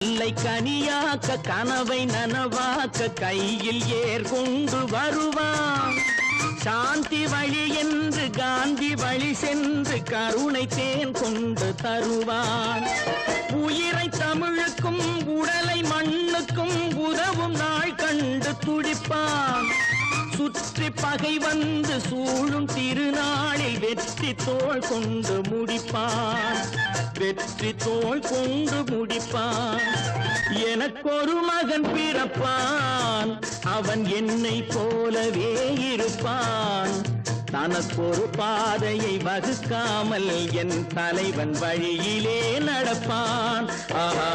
இல்லை கனியாக்க கனவை நனவாக்க கையில் ஏற்கொண்டு வருவான். சாந்தி வழி என்று காந்தி வழி சென்று கருணை தேன் கொண்டு தருவான். உயிரை தமிழுக்கும் உடலை மண்ணுக்கும் உதவும் நாள் கண்டு துடிப்பான். சுற்றி பகை வந்து சூழும் திருநாளில் வெற்றி தோள் கொண்டு முடிப்பான். வெற்றி தோள் கொண்டு முடிப்பான். எனக்கொரு மகன் பிறப்பான், அவன் என்னை போலவே இருப்பான். தனக்கொரு பாதையை வகுக்காமல் என் தலைவன் வழியிலே நடப்பான். ஆஹா.